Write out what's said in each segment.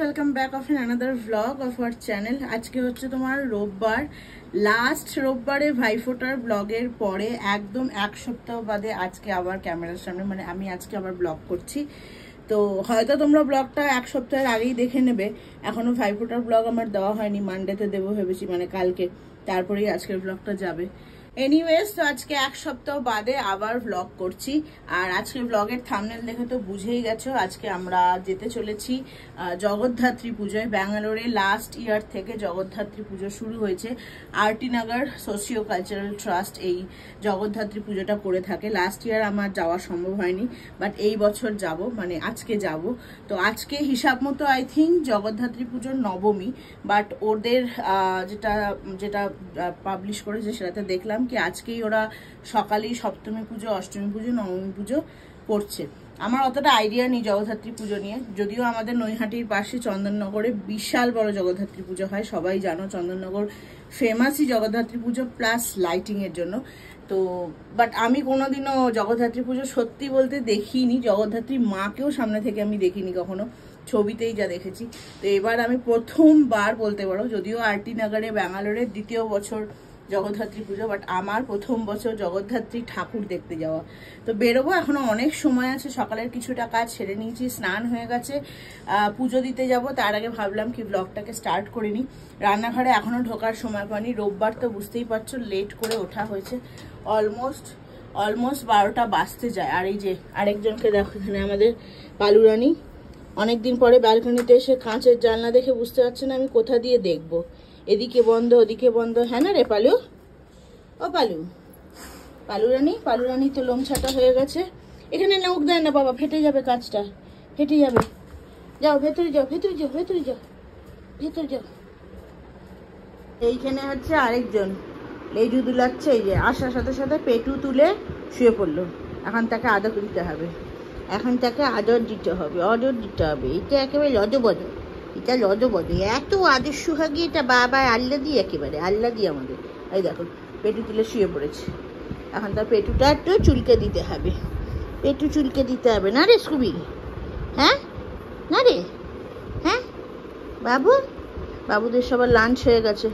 Welcome back of another vlog of our channel. আজকে হচ্ছে তোমার রোববার, লাস্ট রোববারে ভাইফোঁটার ব্লগের পরে একদম এক সপ্তাহ বাদে আজকে আবার ক্যামেরার সামনে, মানে আমি আজকে আবার ব্লগ করছি। তো হয়তো তোমরা ব্লগটা এক সপ্তাহের আগেই দেখে নেবে, এখনো ভাইফোঁটার ব্লগ আমার দেওয়া হয়নি, মানডেতে দেবো ভেবেছি, মানে কালকে, তারপরেই আজকের ব্লগটা যাবে। এনিওয়েজ, তো আজকে এক সপ্তাহ বাদে আবার ব্লগ করছি। আর আজকের ব্লগের থাম্বনেল দেখে তো বুঝেই গেছো, আজকে আমরা যেতে চলেছি জগদ্ধাত্রী পুজোয়। ব্যাঙ্গালোরে লাস্ট ইয়ার থেকে জগদ্ধাত্রী পুজো শুরু হয়েছে। আরটি নগর সোশিও কালচারাল ট্রাস্ট এই জগদ্ধাত্রী পুজোটা করে থাকে। লাস্ট ইয়ার আমার যাওয়া সম্ভব হয়নি, বাট এই বছর যাব, মানে আজকে যাব। তো আজকে হিসাব মতো আই থিঙ্ক জগদ্ধাত্রী পুজোর নবমী, বাট ওদের যেটা যেটা পাবলিশ করেছে সেটাতে দেখলাম কি আজকেই ওরা সকালেই সপ্তমী পুজো, অষ্টমী পুজো, নবমী পুজো করছে। আমার অতটা আইডিয়া নেই জগদ্ধাত্রী পুজো নিয়ে, যদিও আমাদের নৈহাটির পাশে চন্দননগরে বিশাল বড় জগদ্ধাত্রী পুজো হয়। সবাই জানো চন্দননগর ফেমাসই জগদ্ধাত্রী পুজো প্লাস লাইটিং এর জন্য। তো বাট আমি কোনোদিনও জগদ্ধাত্রী পুজো সত্যি বলতে দেখিনি, জগদ্ধাত্রী মাকেও সামনে থেকে আমি দেখিনি কখনো, ছবিতেই যা দেখেছি। তো এবার আমি প্রথমবার বলতে পারো, যদিও আরটি নগরে ব্যাঙ্গালোরের দ্বিতীয় বছর জগদ্ধাত্রী পুজো, বাট আমার প্রথম বছর জগদ্ধাত্রী ঠাকুর দেখতে যাওয়া। তো বেরোবো, এখনো অনেক সময় আছে, সকালের কিছুটা কাজ সেরে নিয়েছি, স্নান হয়ে গেছে, পুজো দিতে যাব। তার আগে ভাবলাম কি ব্লগটাকে স্টার্ট করে নিই। রান্নাঘরে এখনো ঢোকার সময় পাইনি, রোববার তো বুঝতেই পারছো, লেট করে ওঠা হয়েছে, অলমোস্ট 12টা বাজতে যায়। আর এই যে আরেকজনকে দেখো, এখানে আমাদের পালুরানি অনেকদিন পরে ব্যালকনিতে এসে কাঁচের জানলা দেখে বুঝতে পারছে না আমি কোথা দিয়ে দেখবো, এদিকে বন্ধ ওদিকে বন্ধ। হ্যাঁ না রে পালু, ও পালুরানি তো লোম ছাটা হয়ে গেছে। এখানে নখ দেয় না বাবা, ফেটে যাবে, কাঁচটা ফেটে যাবে। যাও ভেতরে যাও, ভেতরে যাও, ভেতরে যাও, ভেতরে যাও। এইখানে হচ্ছে আরেকজন লেজু দুলাচ্ছে, এই যে আসার সাথে সাথে পেটু তুলে শুয়ে পড়লো। এখন তাকে আদর দিতে হবে, অর্ডার দিতে হবে। এটা একেবারে লজবজ, এটা লজবজ, এত আদর সুহাগী এটা বাবা আল্লা দিয়ে, একেবারে আল্লা দিয়ে আমাদের। এই দেখো পেটু তুলে শুয়ে পড়েছে, এখন তার পেটুটা একটু চুলকে দিতে হবে, না রে স্কুবি? হ্যাঁ না রে? হ্যাঁ বাবুদের সবার লাঞ্চ হয়ে গেছে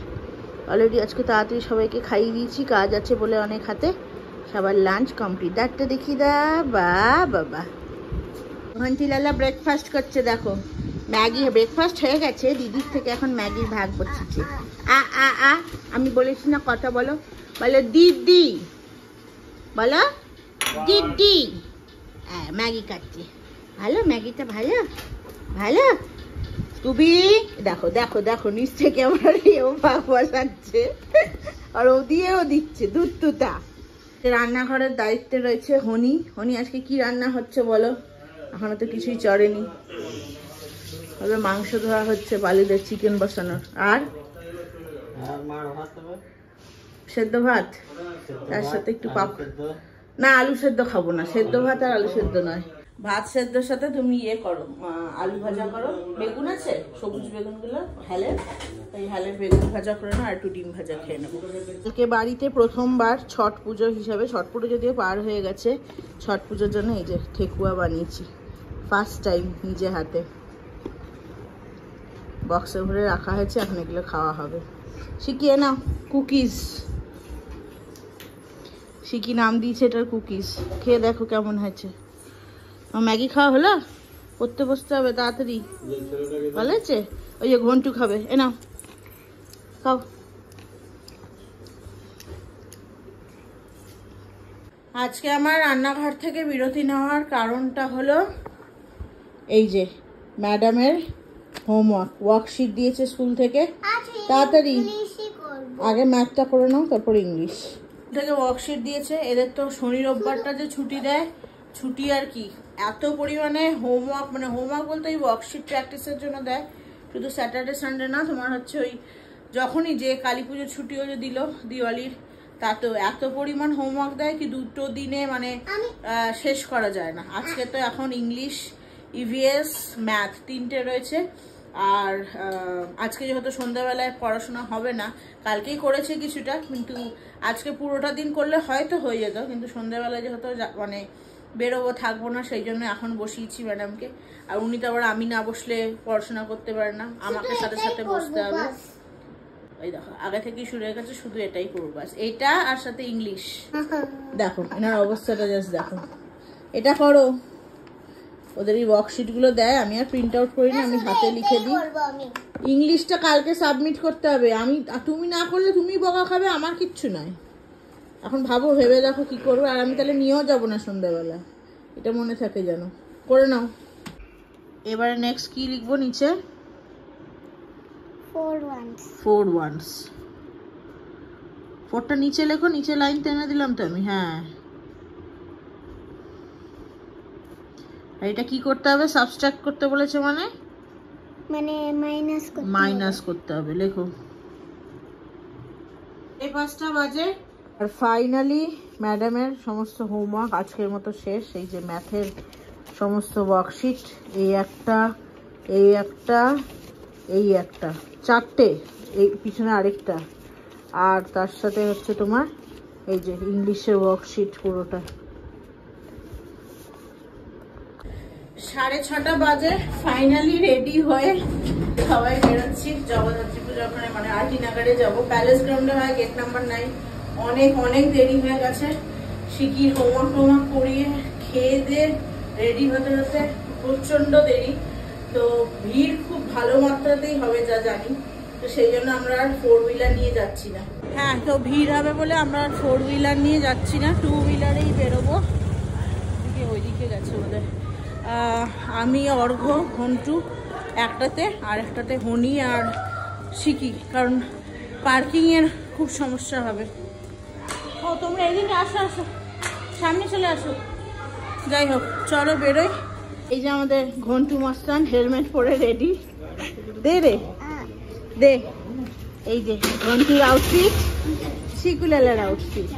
অলরেডি, আজকে তাড়াতাড়ি সবাইকে খাইয়ে দিয়েছি, কাজ আছে বলে অনেক হাতে, সবার লাঞ্চ কমপ্লিট। ডাক্তার দেখি দা, বাবা ঘন্টিলালা ব্রেকফাস্ট করছে, দেখো ম্যাগি ব্রেকফাস্ট হয়ে গেছে, দিদির থেকে এখন ম্যাগির ভাগ বসেছে। আমি বলেছি না কথা বলো, বলো দিদি, বলো দিদি। হ্যাঁ ম্যাগি খাচ্ছে, ভালো ম্যাগিটা, ভালো তুমি দেখো দেখো দেখো নিচ থেকে আমার ভাগ বসাচ্ছে, আর ও দিয়েও দিচ্ছে দুধ তুতা। রান্নাঘরের দায়িত্বে রয়েছে হনি। আজকে কি রান্না হচ্ছে বলো? এখনো তো কিছুই চড়েনি, তবে মাংস ধোয়া হচ্ছে, বালিদের চিকেন বসানোর। আর সেদ্ধ ভাত, তার সাথে একটু না আলু সেদ্ধ খাবো না, সেদ্ধ ভাত আর আলু সেদ্ধ নয়, ভাত সেদ্ধর সাথে তুমি ইয়ে করো, আলু ভাজা করো, বেগুন আছে সবুজ বেগুনগুলো হেলের, এই হেলের বেগুন ভাজা করে না, আর একটু ডিম ভাজা খেয়ে নেবো। আজকে বাড়িতে প্রথমবার ছট পুজো হিসাবে, ছট পুজো যদিও পার হয়ে গেছে, ছট পুজোর জন্য এই যে ঠেকুয়া বানিয়েছি, ফার্স্ট টাইম নিজে হাতে, বক্সে ভরে রাখা হয়েছে, এখন এগুলো খাওয়া হবে। শিখিয়ে নাও কুকিজ, শিখি নাম দিয়েছে এটার কুকিজ, খেয়ে দেখো কেমন হয়েছে। ম্যাগি খাওয়া হলো, পড়তে বসতে হবে তাড়াতাড়ি, ভালো আছে? ওই যে ঘন্টু খাবে, এ নাও খাও। আজকে আমার রান্নাঘর থেকে বিরতি নেওয়ার কারণটা হলো এই যে ম্যাডামের হোমওয়ার্ক, ওয়ার্কশিট দিয়েছে স্কুল থেকে, তাড়াতাড়ি আগে ম্যাথটা করে নাও, তারপর ইংলিশ থেকে ওয়ার্কশিট দিয়েছে। এদের তো শনি রোববারটা যে ছুটি দেয়, ছুটি আর কি, এত পরিমাণে হোমওয়ার্ক, মানে হোমওয়ার্ক বলতে ওই ওয়ার্কশিট প্র্যাকটিসের জন্য দেয়, শুধু স্যাটারডে সানডে না, তোমার হচ্ছে ওই যখনই যে কালী পুজোর ছুটিও যে দিল দিওয়ালির, তাতেও এত পরিমাণ হোমওয়ার্ক দেয় কি দুটো দিনে মানে শেষ করা যায় না। আজকে তো এখন ইংলিশ, ইভিএস, ম্যাথ তিনটে রয়েছে। আর আজকে যেহেতু সন্ধ্যাবেলায় পড়াশোনা হবে না, কালকেই করেছে কিছুটা, কিন্তু আজকে পুরোটা দিন করলে হয়তো হয়ে যেত, কিন্তু সন্ধ্যাবেলায় যেহেতু মানে বেরোবো, থাকবো না, সেই জন্য এখন বসিয়েছি ম্যাডামকে। আর উনি তো আবার আমি না বসলে পড়াশোনা করতে পারে না, আমাকে সাথে সাথে বসতে হবে। এই দেখো আগে থেকেই শুরু হয়ে গেছে, শুধু এটাই করবো বাস, এটা আর সাথে ইংলিশ। দেখো এনার অবস্থাটা জাস্ট দেখো। এটা করো, ওদের এই ওয়ার্কশিট গুলো দেয়, আমি আর প্রিন্ট আউট করি না, আমি হাতে লিখে দিই। ইংলিশটা কালকে সাবমিট করতে হবে, তুমি না করলে তুমি বকা খাবে, আমার কিচ্ছু নয়। এখন ভাবো, ভেবে দেখো কি করবো। আর আমি তাহলে নিয়েও যাবো না সন্ধ্যাবেলা, এটা মনে থাকে যেন। করে নাও। এবারে নেক্সট কি লিখবো নিচে? 4 ones। 4টা নিচে লেখো, নিচে লাইন টেনে দিলাম তো আমি। হ্যাঁ, এটা কি করতে হবে? সাবট্রাক্ট করতে বলেছে, মানে মাইনাস করতে হবে। লেখো। এই 5টা বাজে। আর ফাইনালি ম্যাডামের সমস্ত হোমওয়ার্ক আজকের মতো শেষ। এই যে ম্যাথের সমস্ত ওয়ার্কশিট, এই একটা, এই একটা, এই একটা, 4টে, এই পিছনে আরেকটা, আর তার সাথে হচ্ছে তোমার এই যে ইংলিশের ওয়ার্কশিট পুরোটা। 6:30 বাজে ফাইনালি রেডি হয়ে সবাই বেরোচ্ছি জগদ্ধাত্রী পুজো ওখানে, মানে আরটি নাগারে যাবো। প্যালেস গ্রাউন্ডে হয়, গেট নাম্বার 9। অনেক দেরি হয়ে গেছে। শিখির হোমওয়ার্ক করিয়ে খেয়ে দিয়ে রেডি হতে হতে প্রচন্ড দেরি। তো ভিড় খুব ভালো মাত্রাতেই হবে যা জানি, তো সেই জন্য আমরা আর 4 হুইলার নিয়ে যাচ্ছি না। হ্যাঁ, তো ভিড় হবে বলে আমরা আর 4 হুইলার নিয়ে যাচ্ছি না, 2 হুইলারেই বেরোবো। ওইদিকে গেছে ওদের। আমি, অর্ঘ্য, ঘন্টু একটাতে, আর একটাতে হনি আর শিখি, কারণ পার্কিংয়ের খুব সমস্যা হবে। ও তোমরা এদিকে আসো, সামনে চলে আসো। যাই হোক, চলো বেরোই। এই যে আমাদের ঘন্টু মাস্তান হেলমেট পরে রেডি। দে রে, দে। এই যে ঘন্টুর আউটফিট, শিকুলালার আউটফিট।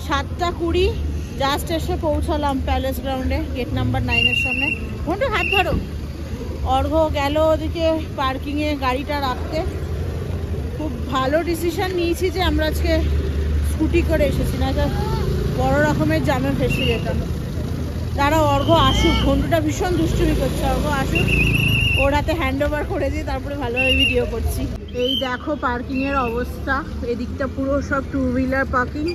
7:20 জাস্ট এসে পৌঁছালাম প্যালেস গ্রাউন্ডে, গেট নাম্বার 9-এর সামনে। ঘন্টু হাত ধরো। অর্ঘ্য গেল ওদিকে পার্কিংয়ে গাড়িটা রাখতে। খুব ভালো ডিসিশন নিয়েছি যে আমরা আজকে স্কুটি করে এসেছি, না তো বড় রকমের জ্যামে ফেসে যেতাম। তারা অর্ঘ্য আসুক, ঘন্টুটা ভীষণ দুষ্টুমি করছে, অর্ঘ্য আসুক, ওর হাতে হ্যান্ড ওভার করে দিয়ে তারপরে ভালোভাবে ভিডিও করছি। এই দেখো পার্কিংয়ের অবস্থা, এদিকটা পুরো সব 2 হুইলার পার্কিং,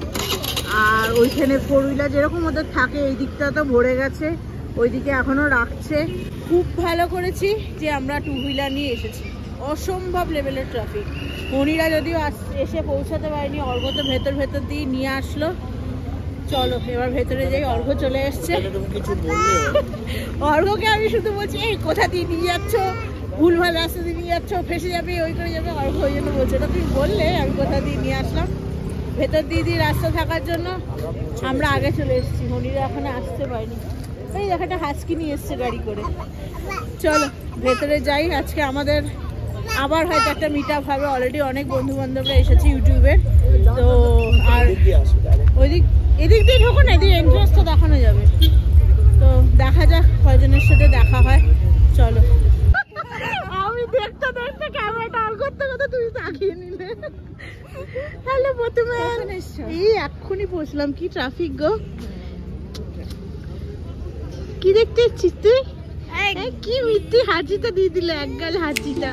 আর ওইখানে 4 হুইলার যেরকম ওদের থাকে এই দিকটা তো ভরে গেছে, ওইদিকে এখনো রাখছে। খুব ভালো করেছি যে আমরা 2 হুইলার নিয়ে এসেছি, অসম্ভব লেভেলের ট্রাফিক। হনিরা যদিও এসে পৌঁছাতে পারেনি, অর্ঘ্য তো ভেতর দিয়ে নিয়ে আসলো। চলো এবার ভেতরে যাই। অর্ঘ্য চলে এসছে। অর্ঘ্যকে আমি শুধু বলছি, এই কোথা দিয়ে নিয়ে যাচ্ছ, ভুলভাল রাস্তা দিয়ে নিয়ে যাচ্ছ, ফেসে যাবে, ওই করে যাবে। অর্ঘ্য ওই জন্য বলছে, ওটা তুমি বললে, আমি কোথা দিয়ে নিয়ে আসলাম। ভেতর দিয়ে রাস্তা থাকার জন্য আমরা আগে চলে এসেছি, হনিরা এখনো আসতে পারিনি। এই দেখো একটা হাস্কি নিয়ে এসছে গাড়ি করে। চলো ভেতরে যাই। আজকে আমাদের আবার হয়তো একটা মিট আপ হবে, অলরেডি অনেক বন্ধু বান্ধবরা এসেছে ইউটিউবের। তো আর এদিক দিয়ে ঢোকো না, এদিকে এন্ট্রান্সটা দেখানো যাবে। তো দেখা যাক কয়জনের সাথে দেখা হয়। চলো। আমি দেখতে ক্যামেরাটা অন করতে তুমি তাকিয়ে নিলে। হ্যালো প্রথমে, এই এক্ষুনি পৌঁছলাম। কি ট্রাফিক গো! কি দেখতে ইচ্ছিস তুই? কি মিথ্যে হাঁচিটা দিয়ে দিলে, একগাল হাঁচিটা।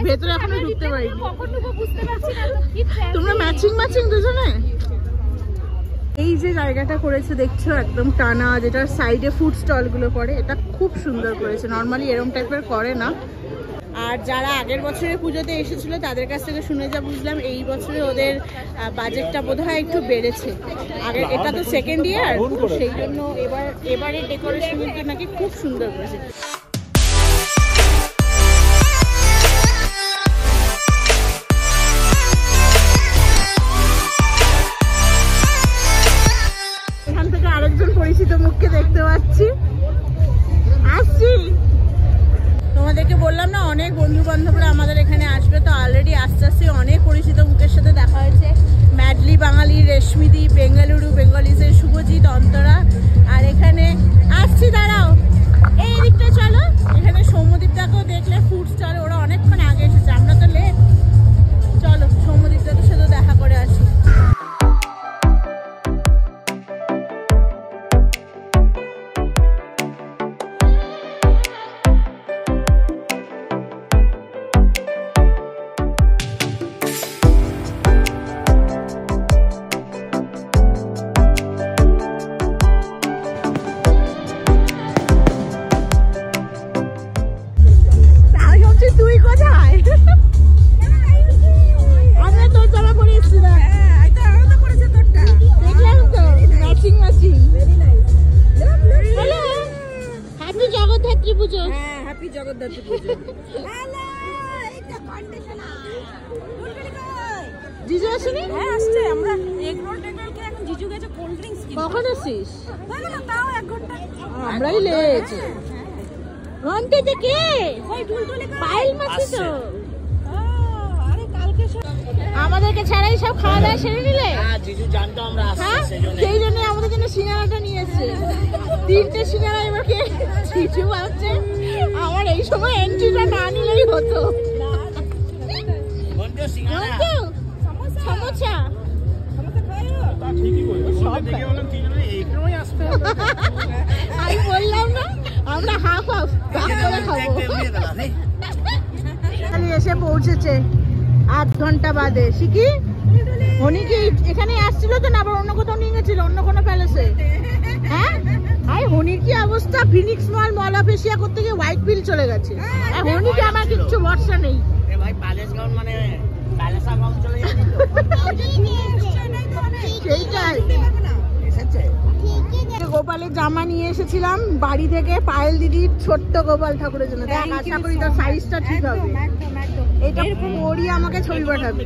ভেতরে এখনো ঢুকতে পারিনি। তোমরা ম্যাচিং দুজনে। এই যে জায়গাটা করেছে দেখছো, একদম টানা, যেটার সাইডে ফুড স্টল গুলো করে, এটা খুব সুন্দর করেছে। নর্মালি এরকম টাইপের করে না। আর যারা আগের বছরের পুজোতে এসেছিল তাদের কাছ থেকে শুনে যা বুঝলাম এই বছরে ওদের বাজেটটা বোধহয় একটু বেড়েছে। আগের এটা তো সেকেন্ড ইয়ার, সেই জন্য এবারের ডেকোরেশনটা নাকি খুব সুন্দর করেছে। এখান থেকে আরেকজন পরিচিত মুখকে দেখতে পাচ্ছি, আসছি। তোমাদেরকে বললাম না অনেক বন্ধু বান্ধবরা আমাদের এখানে আসবে, তো অলরেডি আস্তে আস্তে অনেক পরিচিত মুখের সাথে দেখা হয়েছে। ম্যাডলি বাঙালি, রেশমিদি, বেঙ্গালুরু বেঙ্গলিজের শুভজিৎ, অন্তরা। আর এখানে আসছি, দাঁড়াও এই দিকটা চলো। এখানে সৌম্যদীপদাকেও দেখলে ফুড স্টল, ওরা অনেকক্ষণ আগে এসেছে, আমরা তো লেট। চলো সৌম্যদীপদাদের সাথে দেখা করে আসি। জিজু আসেনি? হ্যাঁ আসছে। আমরা এগ রোল টেকরকে এখন জিজু গেছে কোল্ড ড্রিঙ্কস কিনতে। কখন আসছিস? না তাও 1 ঘন্টা। আমরাই লেট। ঘন্টা থেকে ওই টুলটুলি পাইল মাছি তো। আরে কালকে আমাদেরকে ছাড়াই সব খাওয়া দাওয়া সেরে নিলে। হ্যাঁ জিজু জানতো আমরা আসছি, সেই জন্য আমাদের জন্য সিঙ্গারাটা নিয়ে এসেছে। 3টে সিঙ্গারা এবার কে জিজু আসছে। আমার এই সময় এন্ট্রিটা না নিলেই হতো। ঘন্টা সিঙ্গারা, সমোসা, আমি বললাম না আমরা হাফ হাফ করে খাবো। এসে পৌঁছেছে 8 ঘন্টা বাদে। শিখি উনি কি এখানে আসছিল তো না, আবার অন্য কোথাও নিয়ে গেছিল, অন্য কোনো প্যালেসে? হ্যাঁ আরে হনির কি অবস্থা, Phoenix mall mall of Asia করতে গিয়ে হোয়াইট পিল চলে গেছে। হনিকে আমার কিচ্ছু ভরসা নেই। ভাই প্যালেস গ্রাউন্ড মানে প্যালেসা মল চলে যাচ্ছে। সেইটাই গোপালের জামা নিয়ে এসেছিলাম বাড়ি থেকে, পায়েল দিদির ছোট্ট গোপাল ঠাকুরের জন্য। দেখ আশা করি তার সাইজটা ঠিক হবে। এটা পরিয়ে আমাকে ছবি পাঠাবে।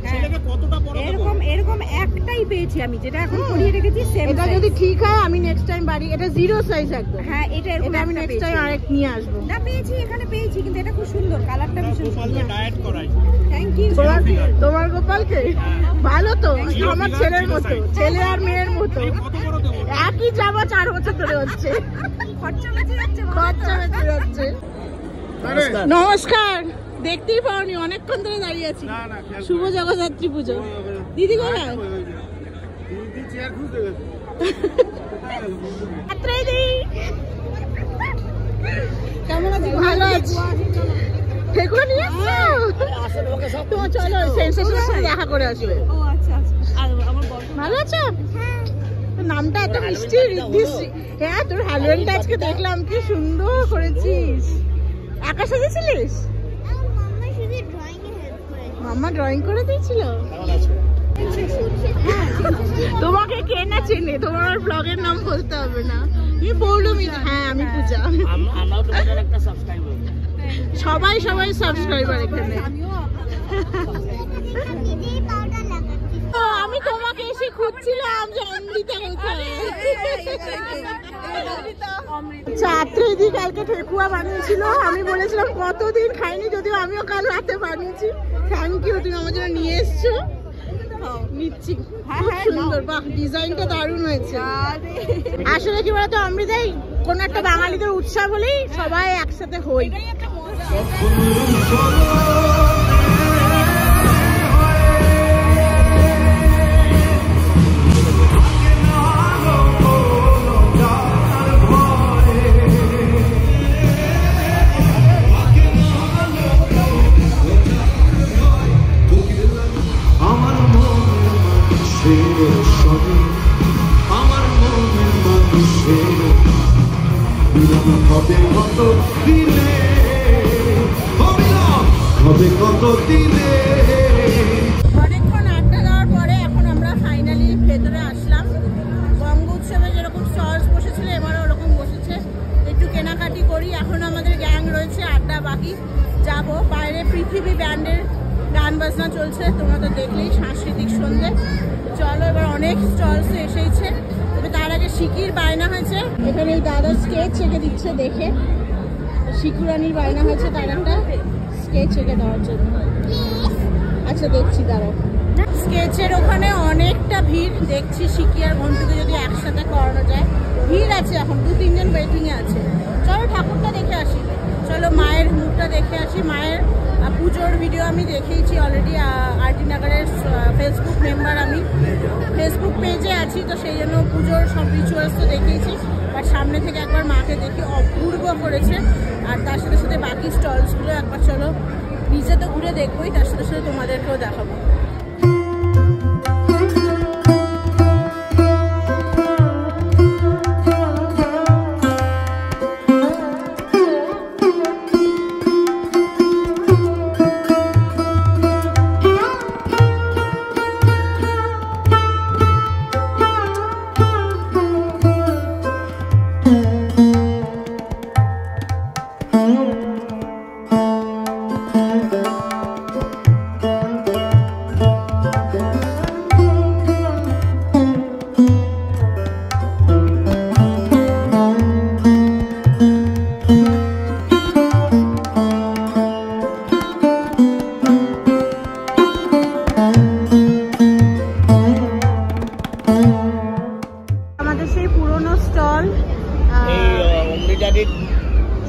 এরকম একটাই পেয়েছি আমি, যেটা এখন পরিয়ে রেখেছি। এটা যদি ঠিক হয় আমি নেক্সট টাইম বাড়ি, এটা 0 সাইজ একদম। হ্যাঁ এটা আমি নেক্সট টাইম আরেক নিয়ে আসবো। না পেয়েছি, এখানে পেয়েছি, কিন্তু এটা খুব সুন্দর, কালারটা ভীষণ সুন্দর। ডায়েট করাই। Thank you. তোমার গোপালকে ভালো তো, আমার ছেলের মতো, ছেলে আর মেয়ের মতো। একই জামা 4 বছর ধরে হচ্ছে, খরচা বেঁচে যাচ্ছে। নমস্কার, দেখতেই পাওনি, অনেকক্ষণ ধরে দাঁড়িয়ে আছি। শুভ জগদ্ধাত্রী পুজো। দিদি কোথায়? কেমন আছি? ভালো আছি। ঠেকুয়া নিয়ে এসছো? তোমার চলো সেন্সেশনের সাথে দেখা করে আসবে। ভালো আছো? নামটা এত মিষ্টি, ঋদ্ধিশ্রী। হ্যাঁ তোর হ্যালোয়েনটা আজকে দেখলাম, কি সুন্দর করেছিস। একা সাজেছিলিস? মাম্মা ড্রয়িং করে দিয়েছিল। তোমাকে কে না চেনে, তোমার ব্লগের নাম বলতে হবে না। তুমি পৌলমি? হ্যাঁ আমি পূজা। সবাই সাবস্ক্রাইবার এখানে। আমি তোমাকে এসে খুঁজছিলাম যে অমৃতা কোথায়। ছাত্রীদি কালকে ঠেকুয়া বানিয়েছিল, আমি বলেছিলাম কতদিন খাইনি, যদিও আমিও কাল রাতে বানিয়েছি। থ্যাংক ইউ, তুমি আমার জন্য নিয়ে এসছো। নিচ্ছি, খুব সুন্দর। বাহ ডিজাইনটা দারুণ হয়েছে। আসলে কি বলতো অমৃতাই, কোন একটা বাঙালিদের উৎসব হলেই সবাই একসাথে হই। হবে কত দিলে হবে কত দিনে। অনেকক্ষণ আড্ডা দেওয়ার পরে এখন আমরা ফাইনালি ভেতরে আসলাম। বঙ্গ উৎসবে যেরকম স্টলস বসেছিল এবারও ওরকম বসেছে। একটু কেনাকাটি করি, এখন আমাদের গ্যাং রয়েছে, আড্ডা বাকি। যাব বাইরে পৃথিবী ব্যান্ডের গান বাজনা চলছে, তোমরা তো দেখলেই, সাংস্কৃতিক সন্ধ্যে। চলো এবার অনেক স্টলস এসেছে, তবে তার আগে শিকির বায়না হয়েছে। এখানে এই দাদা স্কেচ এঁকে দিচ্ছে, দেখে শিকুরানির বায়না হয়েছে তার একটা স্কেচ এঁকে দেওয়ার জন্য। আচ্ছা দেখছি, দাঁড়াও। স্কেচের ওখানে অনেকটা ভিড় দেখছি, শিকি আর ঘন্টুকে যদি একসাথে করানো যায়। ভিড় আছে এখন, 2-3 জন ওয়েটিংয়ে আছে। চলো ঠাকুরটা দেখে আসি, চলো মায়ের মুখটা দেখে আসি। মায়ের পুজোর ভিডিও আমি দেখেইছি অলরেডি, আরটি নগরের ফেসবুক মেম্বার, আমি ফেসবুক পেজে আছি, তো সেই জন্য পুজোর সব রিচুয়ালস তো দেখেইছি। বাট সামনে থেকে একবার মাকে দেখি, অপূর্ব করেছে। আর তার সাথে সাথে বাকি স্টলসগুলো একবার চলো নিজে তো ঘুরে দেখবোই, তার সাথে সাথে তোমাদেরকেও দেখাবো।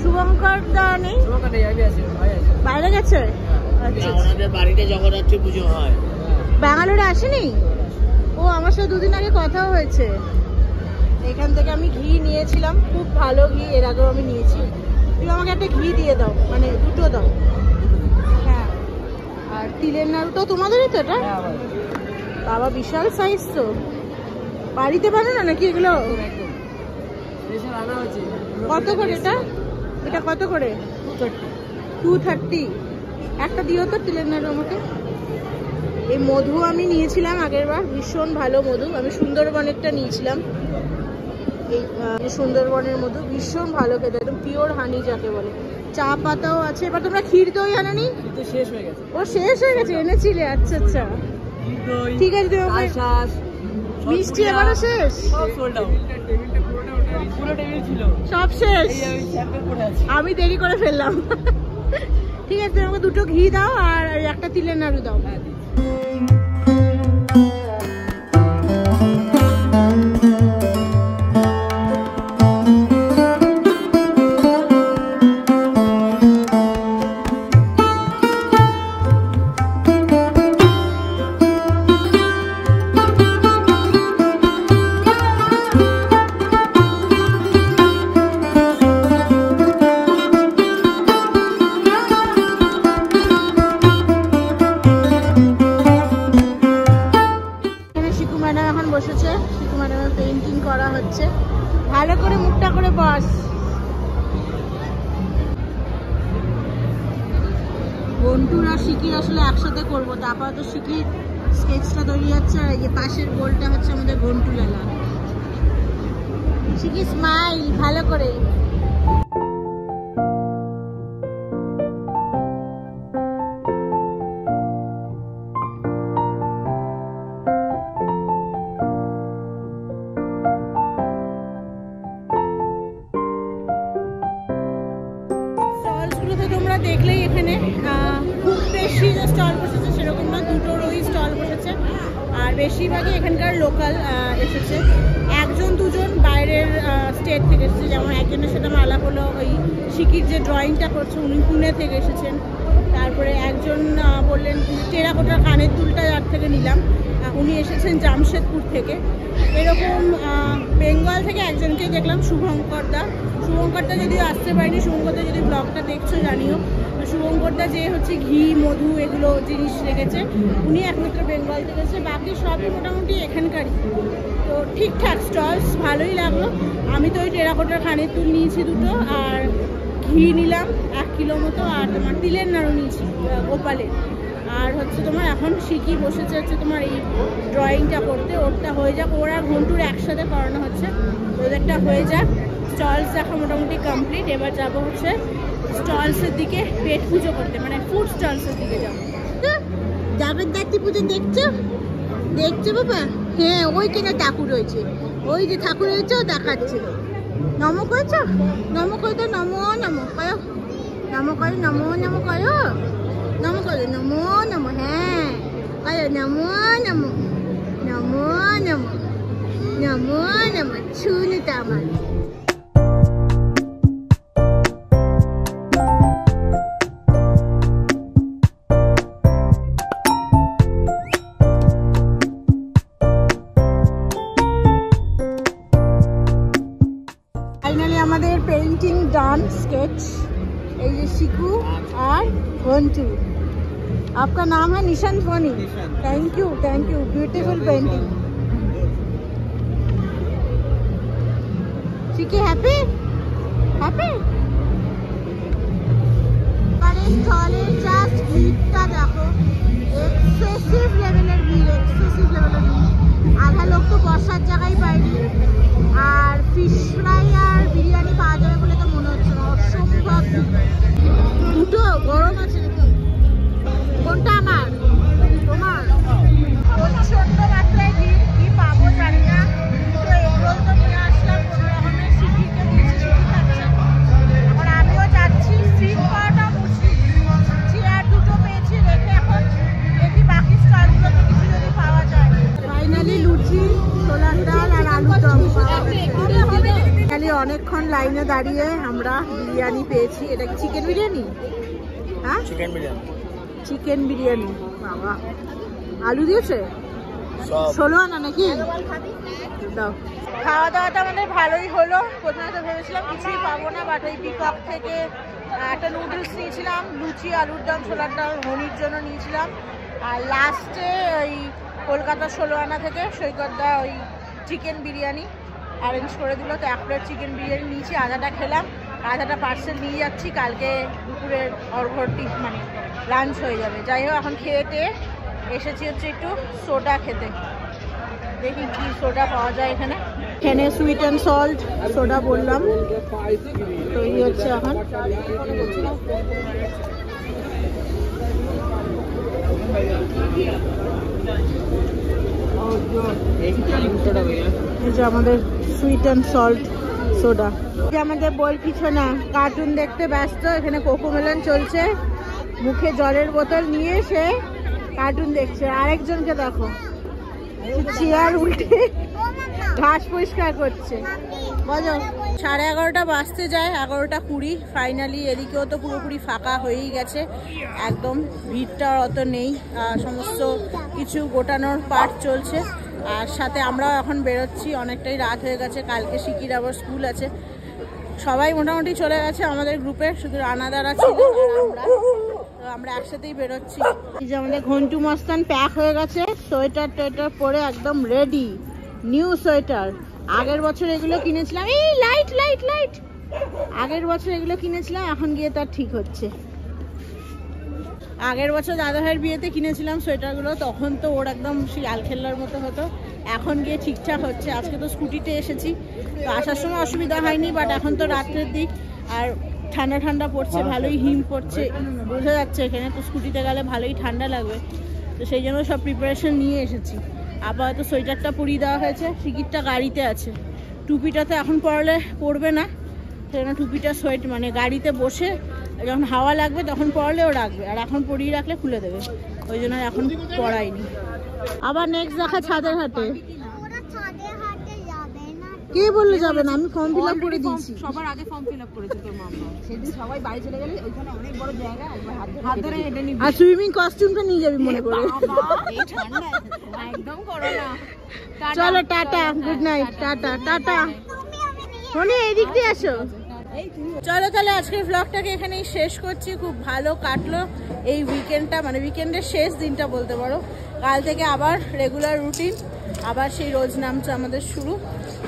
শুভঙ্কর দা নেই, বাইরে গেছে। বাড়িতে জগদ্ধাত্রী পুজো হয়, ব্যাঙ্গালোরে আসেনি ও। আমার সাথে 2 দিন আগে কথা হয়েছে। এখান থেকে আমি ঘি নিয়েছিলাম, খুব ভালো ঘি, এর আগেও আমি নিয়েছি। তুমি আমাকে একটা ঘি দিয়ে দাও, মানে 2টো দাও। হ্যাঁ, আর তিলের নাড়ু তো তোমাদেরই তো এটা? বাবা বিশাল সাইজ তো। বাড়িতে বানো না নাকি এগুলো? কত করে এটা? এটা কত করে? 230। একটা দিও তো তিলের নাড়ু আমাকে। এই মধু আমি নিয়েছিলাম আগের বার, ভীষণ ভালো মধু। আমি সুন্দরবনেরটা নিয়েছিলাম, এই সুন্দরবনের মধু ভীষণ ভালো খেতে, একদম পিওর হানি যাকে বলে। চা পাতাও আছে। এবার তোমরা ক্ষীর দই আনোনি? শেষ হয়ে গেছে। ও শেষ হয়ে গেছে, এনেছিলে? আচ্ছা আচ্ছা, ঠিক আছে। তুমি মিষ্টি এবারও শেষ? সব শেষ, আমি দেরি করে ফেললাম। ঠিক আছে, তুমি আমাকে 2টো ঘি দাও আর একটা তিলের নাড়ু দাও। ভালো করে মুখটা করে বস। ঘন্টুর আর শিকির আসলে একসাথে করবো, তারপর তো শিকির স্কেচটা তৈরি যাচ্ছে, আর এই পাশের গোলটা হচ্ছে আমাদের ঘন্টু লালা। শিকির স্মাইল ভালো করে। তোমরা দেখলেই এখানে খুব বেশি যে স্টল বসেছে সেরকম না, 2টোরই স্টল বসেছে। আর বেশিরভাগই এখানকার লোকাল এসেছে, 1-2জন বাইরের স্টেট থেকে এসেছে। যেমন একজনের সাথে আমার আলাপ হলো, ওই শিকির যে ড্রয়িংটা করছে উনি পুনে থেকে এসেছেন। তারপরে একজন বললেন টেরাকোটার কানের দুলটা যার থেকে নিলাম, উনি এসেছেন জামশেদপুর থেকে। এরকম বেঙ্গল থেকে একজনকে দেখলাম, শুভঙ্করদা। শুভঙ্করদা যদিও আসতে পারেনি, শুভঙ্করদা যদি ব্লগটা দেখছো জানিও। শুভঙ্করদা যে হচ্ছে ঘি মধু এগুলো জিনিস রেখেছে, উনি একমাত্র বেঙ্গল থেকে এসেছে, বাকি সবই মোটামুটি এখানকারই। তো ঠিকঠাক স্টলস ভালোই লাগলো। আমি তো ওই টেরাকোটার কানের দুল নিয়েছি 2টো, আর ঘি নিলাম 1 কিলো মতো, আর তোমার তিলের নাড়ু নিয়েছি গোপালের। আর হচ্ছে তোমার এখন শিখি বসেছে হচ্ছে তোমার এই ড্রয়িংটা করতে, ওরটা হয়ে যাক, ওরা ঘন্টুর একসাথে করানো হচ্ছে, ওদেরটা হয়ে যাক। স্টলস দেখা মোটামুটি কমপ্লিট, এবার যাবো হচ্ছে স্টলসের দিকে পেট পুজো করতে, মানে ফুড স্টলসের দিকে যাবো। জগদ্ধাত্রী পুজো দেখছো দেখছো বাবা? হ্যাঁ, ওই কিনা ঠাকুর রয়েছে, ওই যে ঠাকুর রয়েছে ও দেখাচ্ছে। নমো করেছো? নমো করে তো, নমো নমো করো, নমো করো, নমো নমো করো, নমো করো, নমো নমো, হ্যাঁ করো, নমো নমো, নমো নমো, নমো নমো, শুনে তো আমার। ফাইনালি আমাদের পেইন্টিং ডান, स्केच। এই যে শিকু আর ঘন্টু। आपका नाम है निशान Fani. Thank you beautiful painting. ठीक है, हैप्पी हैप्पी। স্টলে জাস্ট ভিড়টা দেখো, এক্সেসিভ লেভেলের ভিড়, আধা লোক তো বসার জায়গায় পায়নি। আর ফিশ ফ্রাই আর বিরিয়ানি পাওয়া যাবে বলে তো মনে হচ্ছে না, অসম্ভব। দুটো গরম আছে নাকি? কোনটা আমার? তোমার? প্রচন্ড মাত্রায় ভিড়, কি পাবো জানি না। দুটো এগরোল তো নিয়ে আসলাম কোনো রকমের, শিখিকে দিয়েছি, শিখি খাচ্ছে। এখন আমিও যাচ্ছি, সিট পাওয়াটা মুশকিল। চেয়ার দুটো পেয়েছি রেখে, এখন দেখি বাকি স্টলগুলোতে কিছু যদি পাওয়া যায়। ফাইনালি লুচি, ছোলার ডাল আর আলু দম পাওয়া গেছে। খালি অনেকক্ষণ লাইনে দাঁড়িয়ে আমরা বিরিয়ানি পেয়েছি। এটা কি চিকেন বিরিয়ানি? হ্যাঁ, চিকেন বিরিয়ানি। চিকেন বিরিয়ানি বাবা, আলু দিয়েছে 16 আনা নাকি? দাও। খাওয়া দাওয়াটা আমাদের ভালোই হলো। প্রথমে তো ভেবেছিলাম কিছুই পাবো না, বাট ওই পিকক থেকে একটা নুডলস নিয়েছিলাম, লুচি, আলুর দম, ছোলার ডাল হনির জন্য নিয়েছিলাম। আর লাস্টে ওই কলকাতা 16 আনা থেকে সৈকতদা ওই চিকেন বিরিয়ানি অ্যারেঞ্জ করে দিল। তো 1 প্লেট চিকেন বিরিয়ানি নিয়েছি, আধাটা খেলাম, আধাটা পার্সেল নিয়ে যাচ্ছি, কালকে দুপুরের অর্ঘটি মানে লাঞ্চ হয়ে যাবে। যাই হোক, এখন খেতে এসেছি হচ্ছে একটু সোডা খেতে, দেখি কি সোডা পাওয়া যায় এখানে। এখানে সুইট অ্যান্ড সল্ট সোডা বললাম, তৈরি হচ্ছে এখন। এই যে আমাদের সুইট অ্যান্ড সল্ট সোডা। যে আমাদের বল পিছনা কার্টুন দেখতে ব্যস্ত, এখানে কোকোমেলন চলছে, মুখে জলের বোতল নিয়ে সে কার্টুন দেখছে। আরেকজনকে দেখো চেয়ার উল্টে ঘাস পরিষ্কার করছে। বলো, 11:30 বাজতে যায়, 11:20। ফাইনালি এদিকেও তো পুরোপুরি ফাঁকা হয়েই গেছে, একদম ভিড়টা অত নেই, সমস্ত কিছু গোটানোর পার্ট চলছে। আর সাথে আমরাও এখন বেরোচ্ছি, অনেকটাই রাত হয়ে গেছে, কালকে শিকির আবার স্কুল আছে। সবাই মোটামুটি চলে গেছে আমাদের গ্রুপে, শুধু রানাদারা ছিল, আমরা একসাথেই বেরোচ্ছি। এই যে আমাদের ঘন্টু মস্তান প্যাক হয়ে গেছে, সোয়েটার টোয়েটার পরে একদম রেডি, নিউ সোয়েটার। আগের বছর এগুলো কিনেছিলাম, এই লাইট লাইট লাইট, আগের বছর এগুলো কিনেছিলাম, এখন গিয়ে তার ঠিক হচ্ছে। আগের বছর দাদা ভাইয়ের বিয়েতে কিনেছিলাম সোয়েটারগুলো, তখন তো ওর একদম শিয়াল খেলার মতো হতো, এখন গিয়ে ঠিকঠাক হচ্ছে। আজকে তো স্কুটিতে এসেছি, তো আসার সময় অসুবিধা হয়নি, বাট এখন তো রাত্রের দিক আর ঠান্ডা ঠান্ডা পড়ছে, ভালোই হিম পড়ছে, বোঝা যাচ্ছে এখানে। তো স্কুটিতে গেলে ভালোই ঠান্ডা লাগবে, তো সেই জন্য সব প্রিপারেশন নিয়ে এসেছি। আপাতত সোয়েটারটা পরিয়ে দেওয়া হয়েছে, শিকিরটা গাড়িতে আছে, টুপিটাতে এখন পরলে পরবে না, সেজন্য টুপিটা সোয়েট মানে গাড়িতে বসে যখন হাওয়া লাগবে তখন পরলেও রাখবে, আর এখন পরিয়ে রাখলে খুলে দেবে, ওই জন্য এখন পরাইনি। আবার নেক্সট দেখা ছাদের হাটে। কে বললে যাবে না? আমি ফর্ম ফিল আপ করে দিয়েছি, সবার আগে ফর্ম ফিল আপ করেছে তোর মামা। সেদিন সবাই বাড়ি চলে গেলে ওইখানে অনেক বড় জায়গা, একবার হাত ধরে হেঁটে নিবি, আর সুইমিং কস্টিউমটা নিয়ে যাবি মনে করে। এই ঠান্ডা একদম করো না। চলো tata, good night, tata tata. শোনে এদিক দিয়ে আসো। চলো তাহলে আজকের ব্লগটাকে এখানেই শেষ করছি। খুব ভালো কাটলো এই উইকেন্ডটা, মানে উইকেন্ডের শেষ দিনটা বলতে পারো। কাল থেকে আবার রেগুলার রুটিন, আবার সেই রোজ নামছে আমাদের শুরু।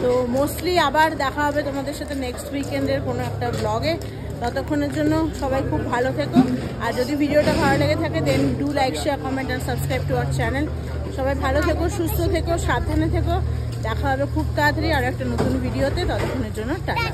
তো মোস্টলি আবার দেখা হবে তোমাদের সাথে নেক্সট উইকেন্ডের কোনো একটা ব্লগে। ততক্ষণের জন্য সবাই খুব ভালো থেকো। আর যদি ভিডিওটা ভালো লেগে থাকে then do like, share, comment and subscribe to our channel. সবাই ভালো থেকো, সুস্থ থেকো, সাবধানে থেকো। দেখা হবে খুব তাড়াতাড়ি আর একটা নতুন ভিডিওতে। ততক্ষণের জন্য টাটা।